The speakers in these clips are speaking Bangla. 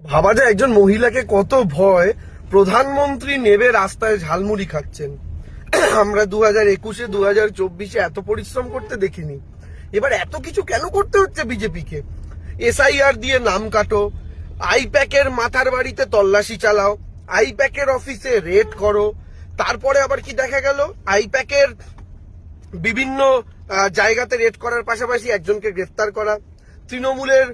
ভাবা যায় একজন মহিলাকে কত ভয়। প্রধানমন্ত্রী নেবে রাস্তায় ঝালমুড়ি খাচ্ছেন। আমরা 2021-এ 2024-এ এত পরিশ্রম করতে দেখিনি। এবার এত কিছু কেন করতে হচ্ছে বিজেপিকে? এসআইআর দিয়ে নাম কাটো, আইপ্যাকের মাথার বাড়িতে তল্লাশি চালাও, আইপ্যাকের অফিসে রেড করো, তারপরে আবার কি দেখা গেল, আইপ্যাকের বিভিন্ন জায়গাতে রেড করার পাশাপাশি একজনকে গ্রেফতার করা। তৃণমূলের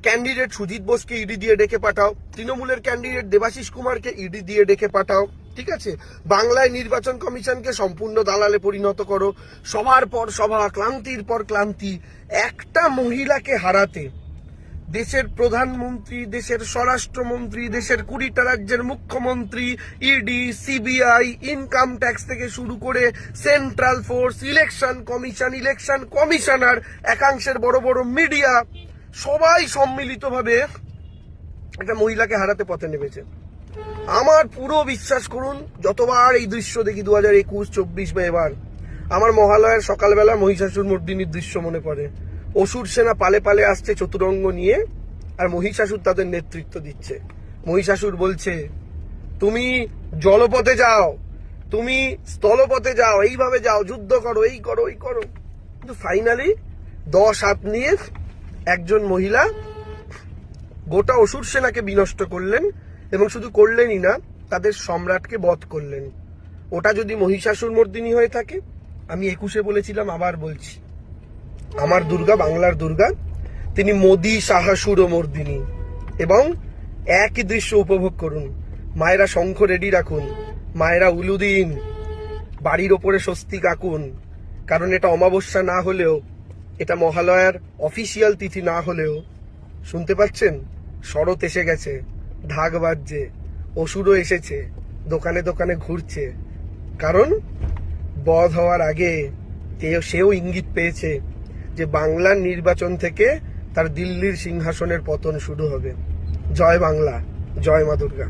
ক্যান্ডিডেট সুজিত বোসকে ইডি দিয়ে ডেকে পাঠাও, তৃণমূলের ক্যান্ডিডেট দেবাশিস কুমারকে ইডি দিয়ে ডেকে পাঠাও। ঠিক আছে, বাংলায় নির্বাচন কমিশনকে সম্পূর্ণ দালালে পরিণত করো। সভার পর সভা, ক্লান্তির পর ক্লান্তি। একটা মহিলাকে হারাতে দেশের প্রধানমন্ত্রী, দেশের স্বরাষ্ট্রমন্ত্রী, দেশের 20টা রাজ্যের মুখ্যমন্ত্রী, ইডি, সিবিআই, ইনকাম ট্যাক্স থেকে শুরু করে central force, election commission, election commissioner, একাংশের বড় বড় মিডিয়া, সবাই সম্মিলিতভাবে একটা মহিলাকে হারাতে পথে নেমেছে। আমার পুরো বিশ্বাস করুন, যতবার এই দৃশ্য দেখি 2021, 24 বা এবার, আমার মহালয়ার সকালবেলা মহিষাসুর মর্দিনীর দৃশ্য মনে পড়ে। অসুর সেনা পালে পালে আসছে চতুরঙ্গ নিয়ে, আর মহিষাসুর তাদের নেতৃত্ব দিচ্ছে। মহিষাসুর বলছে, তুমি জলপথে যাও, তুমি স্থলপথে যাও, এইভাবে যাও, যুদ্ধ করো, এই করো, এই করো। কিন্তু ফাইনালি 10 হাত নিয়ে একজন মহিলা গোটা অসুর সেনাকে বিনষ্ট করলেন, এবং শুধু করলেনই না, তাদের সম্রাটকে বধ করলেন। ওটা যদি মহিষাসুর মর্দিনী হয়ে থাকে, আমি 21-এ বলেছিলাম, আবার বলছি, আমার দুর্গা, বাংলার দুর্গা, তিনি মোদি সাহাসুর মর্দিনী। এবং একই দৃশ্য উপভোগ করুন। মায়েরা শঙ্খ রেডি রাখুন, মায়েরা উলু দিন, বাড়ির ওপরে স্বস্তিক আঁকুন, কারণ এটা অমাবস্যা না হলেও, এটা মহালয়ার অফিসিয়াল তিথি না হলেও, শুনতে পাচ্ছেন, শরৎ এসে গেছে, ঢাক বাজছে, অসুরও এসেছে, দোকানে দোকানে ঘুরছে। কারণ বধ হওয়ার আগে সেও ইঙ্গিত পেয়েছে যে বাংলার নির্বাচন থেকে তার দিল্লির সিংহাসনের পতন শুরু হবে। জয় বাংলা, জয় মা দুর্গা।